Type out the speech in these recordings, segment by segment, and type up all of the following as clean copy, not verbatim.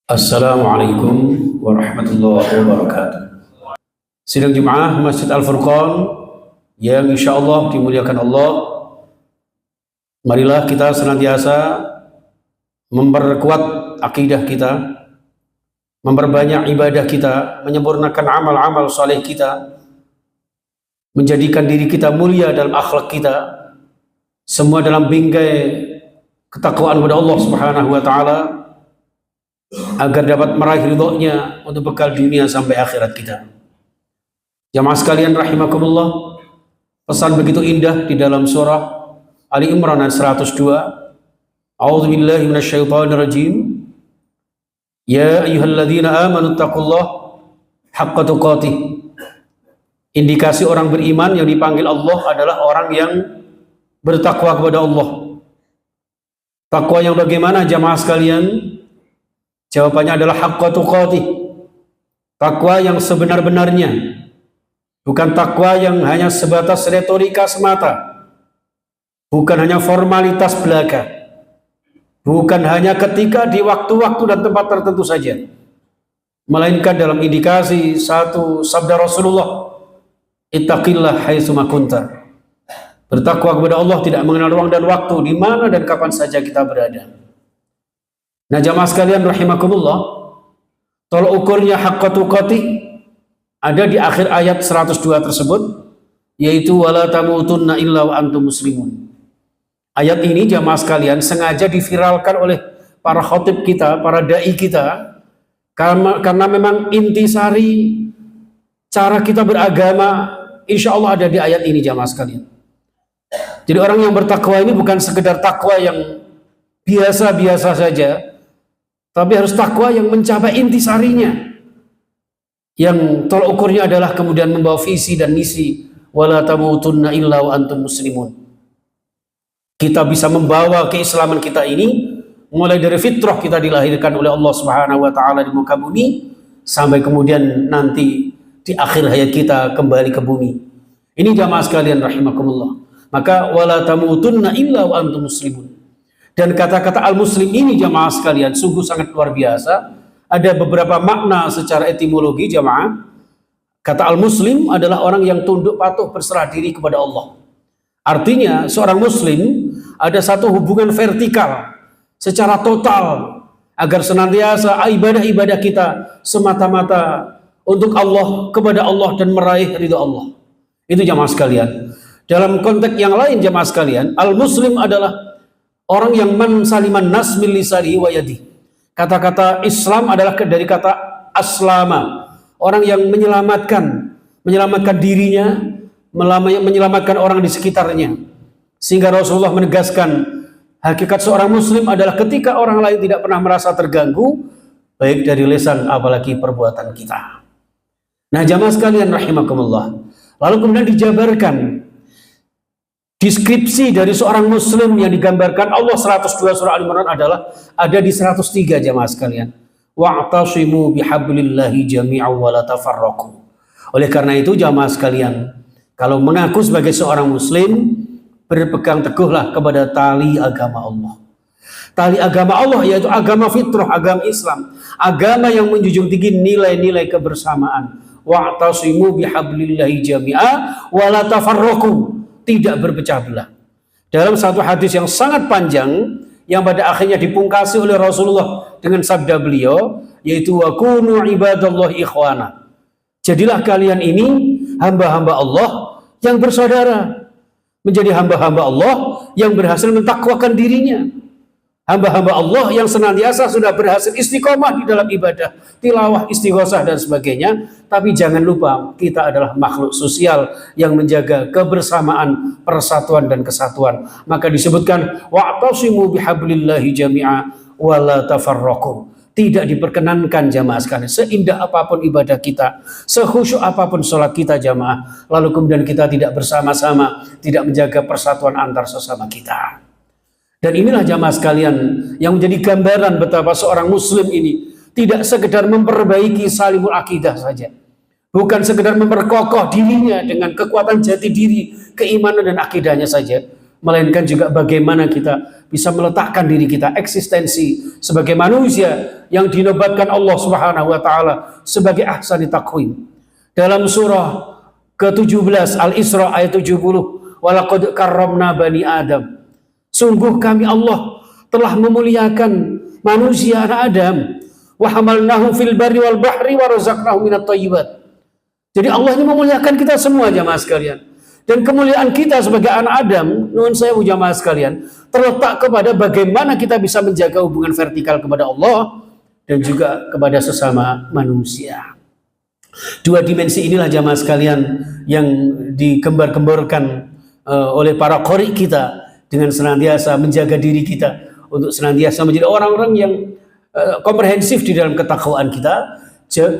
Assalamualaikum warahmatullahi wabarakatuh. Sidang Jemaah Masjid Al-Furqan yang insya Allah dimuliakan Allah, marilah kita senantiasa memperkuat akidah kita, memperbanyak ibadah kita, menyempurnakan amal-amal soleh kita, menjadikan diri kita mulia dalam akhlak kita, semua dalam bingkai ketakwaan kepada Allah Subhanahu wa Ta'ala, agar dapat meraih ridhonya untuk bekal dunia sampai akhirat kita. Jamaah sekalian rahimakumullah, pesan begitu indah di dalam surah Ali Imran ayat 102. A'udzubillahi minasyaitonirrajim. Ya ayyuhalladzina amanu taqullaha haqqa tuqatih. Indikasi orang beriman yang dipanggil Allah adalah orang yang bertakwa kepada Allah. Takwa yang bagaimana jamaah sekalian? Jawabannya adalah haqqa tuqatih, takwa yang sebenar-benarnya, bukan takwa yang hanya sebatas retorika semata, bukan hanya formalitas belaka, bukan hanya ketika di waktu-waktu dan tempat tertentu saja, melainkan dalam indikasi satu sabda Rasulullah, ittaqillah haitsu ma kunta. Bertakwa kepada Allah tidak mengenal ruang dan waktu, di mana dan kapan saja kita berada. Nah jamaah sekalian rahimakumullah, tolak ukurnya haqqa tuqatih ada di akhir ayat 102 tersebut, yaitu wala tamutunna illa wa antum muslimun. Ayat ini jamaah sekalian sengaja diviralkan oleh para khatib kita, para dai kita, karena memang intisari cara kita beragama insya Allah ada di ayat ini jamaah sekalian. Jadi orang yang bertakwa ini bukan sekedar takwa yang biasa-biasa saja, tapi harus takwa yang mencapai intisarinya, yang tolak ukurnya adalah kemudian membawa visi dan misi wala tamutunna illa wa antum muslimun. Kita bisa membawa keislaman kita ini mulai dari fitrah kita dilahirkan oleh Allah Subhanahu wa Ta'ala di muka bumi, sampai kemudian nanti di akhir hayat kita kembali ke bumi. Ini jamaah sekalian rahimakumullah. Maka wala tamutunna illa wa antum muslimun. Dan kata-kata al-muslim ini jamaah sekalian sungguh sangat luar biasa. Ada beberapa makna secara etimologi jamaah. Kata al-muslim adalah orang yang tunduk patuh berserah diri kepada Allah. Artinya seorang muslim ada satu hubungan vertikal secara total, agar senantiasa ibadah-ibadah kita semata-mata untuk Allah, kepada Allah, dan meraih ridha Allah. Itu jamaah sekalian. Dalam konteks yang lain jamaah sekalian, al-muslim adalah orang yang man saliman nas min lisanihi wa yadihi. Kata-kata Islam adalah dari kata aslama, orang yang menyelamatkan dirinya, menyelamatkan orang di sekitarnya. Sehingga Rasulullah menegaskan hakikat seorang muslim adalah ketika orang lain tidak pernah merasa terganggu, baik dari lisan apalagi perbuatan kita. Nah jamaah sekalian rahimakumullah, lalu kemudian dijabarkan deskripsi dari seorang muslim yang digambarkan Allah 102 surah Al-Imran adalah ada di 103 jamaah sekalian. Wa'tasimu bihablillahi jami'an wa la tafarraqu. Oleh karena itu jamaah sekalian, kalau mengaku sebagai seorang muslim, berpegang teguhlah kepada tali agama Allah. Tali agama Allah yaitu agama fitrah, agama Islam, agama yang menjunjung tinggi nilai-nilai kebersamaan. Wa'tasimu bihablillahi jami'an wa la tafarraqu. Tidak berpecah belah. Dalam satu hadis yang sangat panjang yang pada akhirnya dipungkasi oleh Rasulullah dengan sabda beliau, yaitu wa kunu ibadallahi ikhwana. Jadilah kalian ini hamba-hamba Allah yang bersaudara, menjadi hamba-hamba Allah yang berhasil mentakwakan dirinya, hamba-hamba Allah yang senantiasa sudah berhasil istiqomah di dalam ibadah, tilawah, istighosah dan sebagainya. Tapi jangan lupa kita adalah makhluk sosial yang menjaga kebersamaan, persatuan dan kesatuan. Maka disebutkan wa'tasimu bihablillahi jami'a wa la tafarraqu. Tidak diperkenankan jamaah sekalian, seindah apapun ibadah kita, sekhusyuk apapun sholat kita jamaah, lalu kemudian kita tidak bersama-sama, tidak menjaga persatuan antar sesama kita. Dan inilah jamaah sekalian yang menjadi gambaran betapa seorang muslim ini tidak sekedar memperbaiki salimul akidah saja, bukan sekedar memperkokoh dirinya dengan kekuatan jati diri, keimanan dan akidahnya saja, melainkan juga bagaimana kita bisa meletakkan diri kita, eksistensi sebagai manusia yang dinobatkan Allah Subhanahu wa taala sebagai ahsani taqwim. Dalam surah ke-17 Al-Isra ayat 70, walaqad karramna bani Adam. Sungguh kami Allah telah memuliakan manusia anak Adam. Wa hamalnahu fil barri wal bahri wa razaqnahu minat thayyibat. Jadi Allah ini memuliakan kita semua jamaah sekalian. Dan kemuliaan kita sebagai anak Adam, nuhun sewu jamaah sekalian, terletak kepada bagaimana kita bisa menjaga hubungan vertikal kepada Allah dan juga kepada sesama manusia. Dua dimensi inilah jamaah sekalian yang digembar-gemborkan oleh para qori kita dengan senantiasa menjaga diri kita untuk senantiasa menjadi orang-orang yang komprehensif di dalam ketakwaan kita,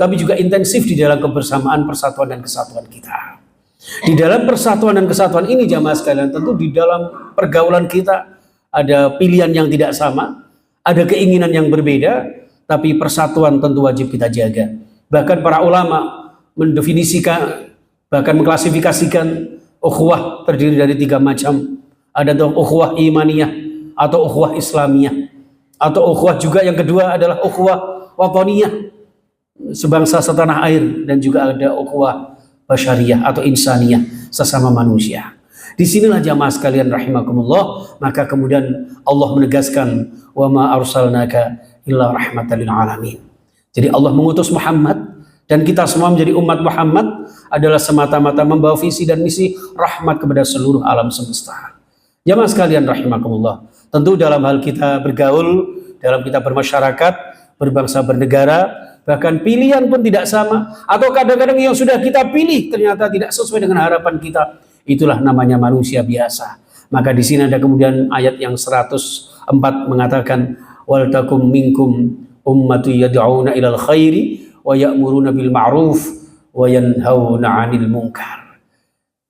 tapi juga intensif di dalam kebersamaan, persatuan dan kesatuan kita. Di dalam persatuan dan kesatuan ini jamaah sekalian, tentu di dalam pergaulan kita ada pilihan yang tidak sama, ada keinginan yang berbeda, tapi persatuan tentu wajib kita jaga. Bahkan para ulama mendefinisikan, bahkan mengklasifikasikan ukhuwah terdiri dari 3 macam. Ada ukhuwah imaniyah atau ukhuwah islamiyah, atau ukhuwah juga yang kedua adalah ukhuwah wataniyah, sebangsa setanah air, dan juga ada ukhuwah basyariyah atau insaniyah, sesama manusia. Disinilah jamaah sekalian rahimakumullah, maka kemudian Allah menegaskan wa ma arsalnaka illa rahmatan lil alamin. Jadi Allah mengutus Muhammad dan kita semua menjadi umat Muhammad adalah semata-mata membawa visi dan misi rahmat kepada seluruh alam semesta. Jamaah sekalian rahimakumullah, tentu dalam hal kita bergaul, dalam kita bermasyarakat, berbangsa, bernegara, bahkan pilihan pun tidak sama, atau kadang-kadang yang sudah kita pilih ternyata tidak sesuai dengan harapan kita. Itulah namanya manusia biasa. Maka di sini ada kemudian ayat yang 104 mengatakan wal takum minkum ummatu yad'una ilal khairi wa ya'muruna bil ma'ruf wa yanhauna 'anil munkar.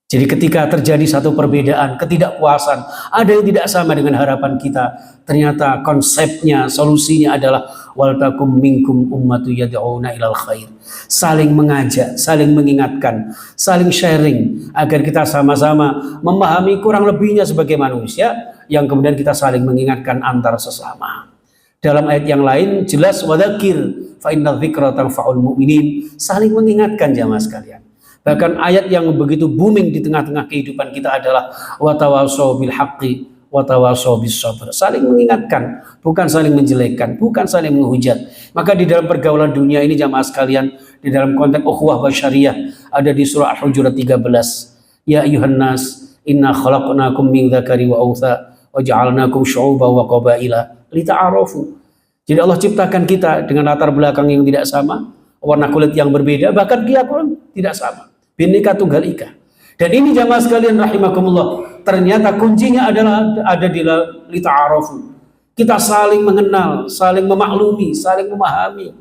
Jadi ketika terjadi satu perbedaan, ketidakpuasan, ada yang tidak sama dengan harapan kita, ternyata konsepnya, solusinya adalah wal takum minkum ummatu yad'una ilal khair. Saling mengajak, saling mengingatkan, saling sharing agar kita sama-sama memahami kurang lebihnya sebagai manusia, yang kemudian kita saling mengingatkan antar sesama. Dalam ayat yang lain jelas wadzakir fa inna dzikra tanfa'ul mu'minin, saling mengingatkan jamaah sekalian. Bahkan ayat yang begitu booming di tengah-tengah kehidupan kita adalah watawasau bil haqqi watawasau bis sabr. Saling mengingatkan, bukan saling menjelekkan, bukan saling menghujat. Maka di dalam pergaulan dunia ini jamaah sekalian, di dalam konteks ukhuwah basyariyah, ada di surah Al-Hujurat 13. Ya ayuhan nas, inna khalaqnakum min dzakari wa untha wa ja'alnakum syu'uban wa qabaila lita'arafu. Jadi Allah ciptakan kita dengan latar belakang yang tidak sama, warna kulit yang berbeda, bahkan dia pun tidak sama. Bineka Tunggal Ika. Dan ini jamaah sekalian rahimakumullah, ternyata kuncinya adalah ada di lita'arafu. Kita saling mengenal, saling memaklumi, saling memahami.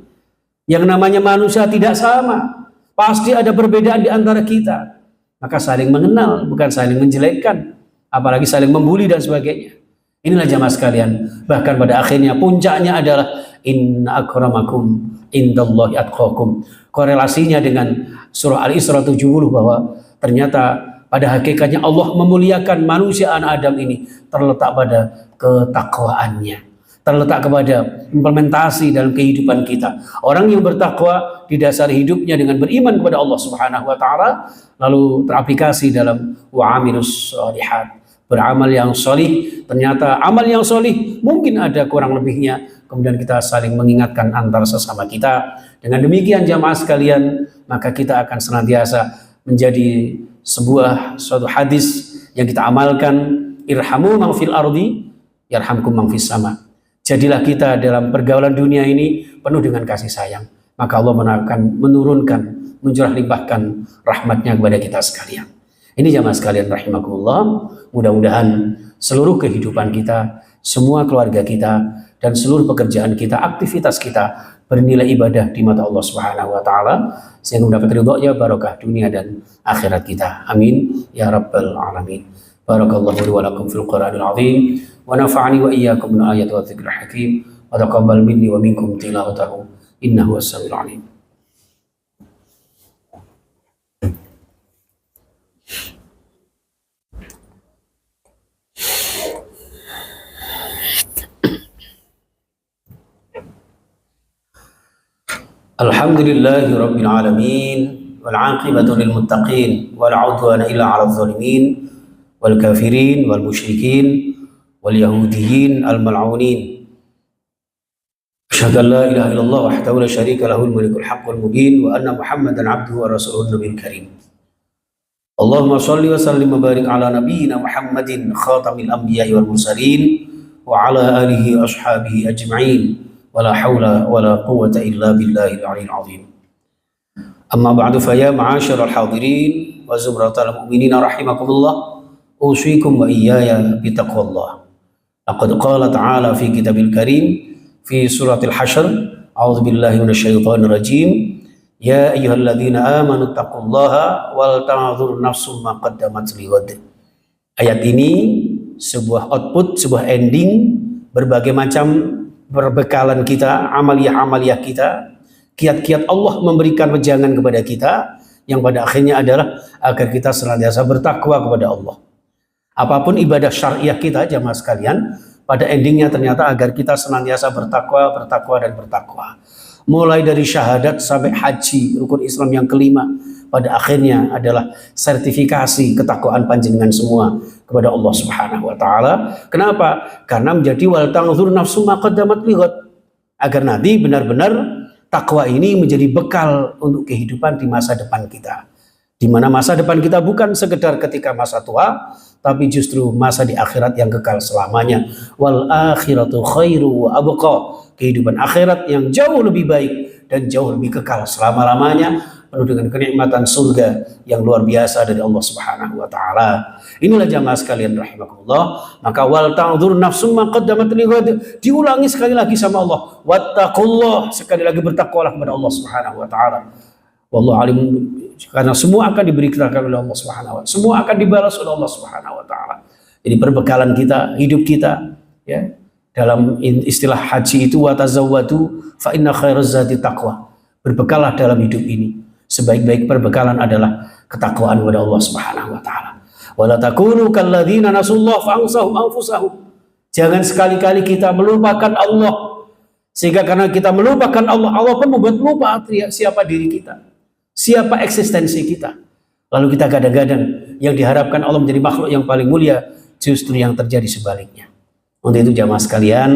Yang namanya manusia tidak sama. Pasti ada perbedaan di antara kita. Maka saling mengenal, bukan saling menjelekkan, apalagi saling membuli dan sebagainya. Inilah jamaah sekalian. Bahkan pada akhirnya puncaknya adalah inna akramakum indallahi atqakum. Korelasinya dengan surah Al-Isra 70 bahwa ternyata pada hakikatnya Allah memuliakan manusia anak Adam ini terletak pada ketakwaannya, terletak kepada implementasi dalam kehidupan kita. Orang yang bertakwa didasari hidupnya dengan beriman kepada Allah Subhanahu wa taala, lalu teraplikasi dalam wa'amilus shalihat, beramal yang solih. Ternyata amal yang solih mungkin ada kurang lebihnya, kemudian kita saling mengingatkan antar sesama kita. Dengan demikian jamaah sekalian, maka kita akan senantiasa menjadi suatu hadis yang kita amalkan, irhamu man fil ardi yarhamkum man fis sama. Jadilah kita dalam pergaulan dunia ini penuh dengan kasih sayang, maka Allah akan menurunkan, mencurah limpahkan rahmatnya kepada kita sekalian. Ini jamaah sekalian rahimakumullah, mudah-mudahan seluruh kehidupan kita, semua keluarga kita, dan seluruh pekerjaan kita, aktivitas kita bernilai ibadah di mata Allah Subhanahu wa taala, sehingga mendapat ridhonya, barokah dunia dan akhirat kita. Amin ya rabbal alamin. Barakallahu li wa lakum fil Qur'anil azim wa nafa'ani wa iyyakum bil ayati wa dzikril hakim wa taqabbal minni wa minkum tilawatahu innahu was-sami'ul alim. Alhamdulillahi Rabbil Alamin, wal aqibatu lil muttaqin, wal udwana illa 'alal zalimin, wal kafirin wal musyrikin wal yahudiyin al mal'unin. Asyhadu an la ilaha illallah wahdahu la syarika lahul malikul haqqul mubin, wa anna Muhammadan 'abduhu wa rasuluhun nabiyil karim. Allahumma shalli wa sallim wa barik ala nabiyyina Muhammadin khatamil anbiya'i wal mursalin wa ala alihi wa ashabihi ajma'in. Wala haula wala quwwata illa billahil aliyyil azim. Amma ba'du, fa ya ma'asyiral hadirin wa zumratal mu'minina rahimakumullah, usikum wa iyaya bitaqwallah. Laqad qala ta'ala fi kitabil karim fi suratil hasyr, a'udzu billahi minasyaitonir rajim, ya ayyuhalladzina amanu taqullaha wal tanzur nafsum ma qaddamat lighad. Ayat ini sebuah output, sebuah ending berbagai macam perbekalan kita, amaliyah-amaliyah kita, kiat-kiat Allah memberikan wejangan kepada kita yang pada akhirnya adalah agar kita senantiasa bertakwa kepada Allah. Apapun ibadah syariah kita, jamaah sekalian, pada endingnya ternyata agar kita senantiasa bertakwa, dan bertakwa. Mulai dari syahadat sampai haji, rukun Islam yang kelima, pada akhirnya adalah sertifikasi ketakwaan panjenengan semua kepada Allah Subhanahu wa taala. Kenapa? Karena menjadi wal tanzur nafsu ma qaddamat lighad, agar nanti benar-benar takwa ini menjadi bekal untuk kehidupan di masa depan kita. Di mana masa depan kita bukan sekedar ketika masa tua, tapi justru masa di akhirat yang kekal selamanya. Wal akhiratu khairu wa abqa, kehidupan akhirat yang jauh lebih baik dan jauh lebih kekal selama-lamanya, penuh dengan kenikmatan surga yang luar biasa dari Allah Subhanahu wa taala. Inilah jamaah sekalian rahimakumullah, maka wal tanzur nafsum ma qaddamat lighad diulangi sekali lagi sama Allah. Wattaqullah, sekali lagi bertakwalah kepada Allah Subhanahu wa taala. Wallahu alim, karena semua akan diberikan oleh Allah Subhanahu wa taala. Semua akan dibalas oleh Allah Subhanahu wa taala. Jadi perbekalan kita, hidup kita, ya. Dalam istilah haji itu watazawwadu fa inna khairaz zadi taqwa. Berbekalah dalam hidup ini. Sebaik-baik perbekalan adalah ketakwaan kepada Allah Subhanahu wa taala. Wala takunu kalladzina nasullah fa ansahum anfusahum. Jangan sekali-kali kita melupakan Allah, sehingga karena kita melupakan Allah, Allah pun membuat lupa siapa diri kita, siapa eksistensi kita. Lalu kita kadang-kadang yang diharapkan Allah menjadi makhluk yang paling mulia, justru yang terjadi sebaliknya. Untuk itu jamaah sekalian,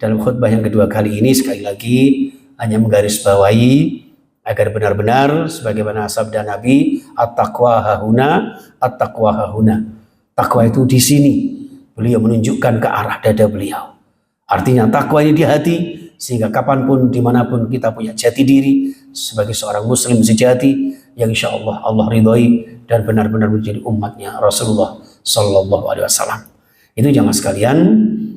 dalam khutbah yang kedua kali ini sekali lagi hanya menggarisbawahi agar benar-benar sebagaimana sabda Nabi, at-taqwa hahuna, at-taqwa hahuna. Takwa itu di sini. Beliau menunjukkan ke arah dada beliau. Artinya takwa ini di hati, sehingga kapanpun, dimanapun kita punya jati diri sebagai seorang muslim sejati yang insya Allah Allah ridhoi dan benar-benar menjadi umatnya Rasulullah Sallallahu Alaihi Wasallam. Itu jamaah sekalian,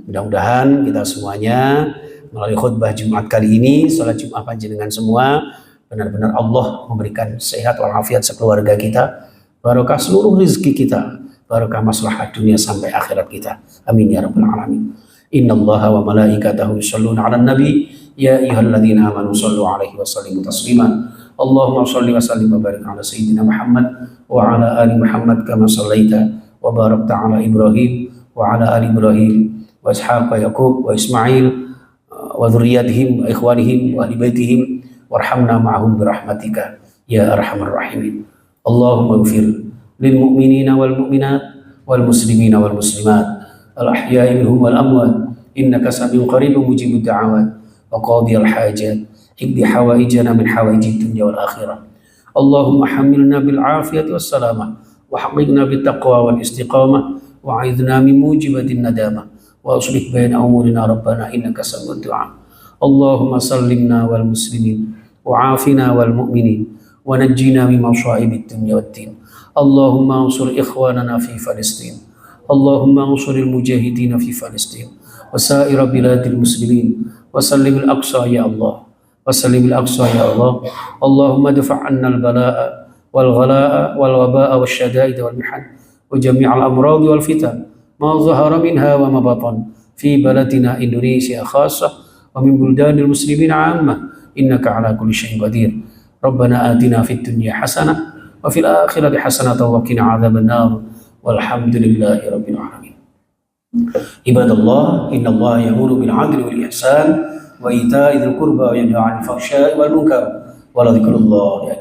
mudah-mudahan kita semuanya melalui khutbah Jumat kali ini, salat Jumat panjenengan semua, benar-benar Allah memberikan sehat walafiat sekeluarga kita, barokah seluruh rezeki kita, barokah maslahat dunia sampai akhirat kita. Amin ya rabbal alamin. Innallaha wa malaikatahu yusholluna 'alan nabi, ya ayyuhalladzina amanu shallu 'alaihi wa sallimu taslima. Allahumma shalli wa sallim wa barik 'ala sayyidina Muhammad wa 'ala ali Muhammad kama shallaita wa barakta 'ala Ibrahim wa 'ala ali Ibrahim wa ishaq wa yaqub wa ismail wa dzurriyyatihim wa ikhwanihim wa ahli baitihim warhamna ma'ahum birahmatika ya arhamar rahimin. Allahumma ighfir lil mu'minina wal mu'minat wal muslimina wal muslimat al ahya'i minhum wal amwat innaka sami'un qaribun mujibud da'awat wa qadiyal hajat iqdi hawaijana min hawaijid dunya wal akhirah. Allahumma hamilna bil afiyati was salamah wa haqiqna bit taqwa wal istiqamah wa a'idna min mujibatin nadamah wa aslih baina umurina rabbana innaka sami'ud du'a. Allahumma sallimna wal muslimin wa afina wal mu'minin wa najjina min masaibid dunya waddin. Allahumma ansur ikhwanana fi Palestin. Allahumma ansuril mujahidin fi Palestin wa sa'ira biladil muslimin wa sallimil aqsa ya Allah wa sallimil aqsa ya Allah. Allahumma dafa' 'anna al bala'a wal ghalaa'a wal wabaa'a wasyada'id wal mihan wa jami'al amrad wal fitan ma zahara minha wa ma batan fi baladina Indonesia khassah wa min buldanil muslimin 'ammah innaka 'ala kulli syai'in qadir. Rabbana atina fid dunya hasanah wa fil akhirati hasanah wa qina 'adzabannar walhamdulillahi rabbil alamin. Ibadallah, innallaha ya'muru bil 'adli wal ihsan وإيتاء ذي القربى وينهى عن الفحشاء والمنكر ولذكر الله أكبر.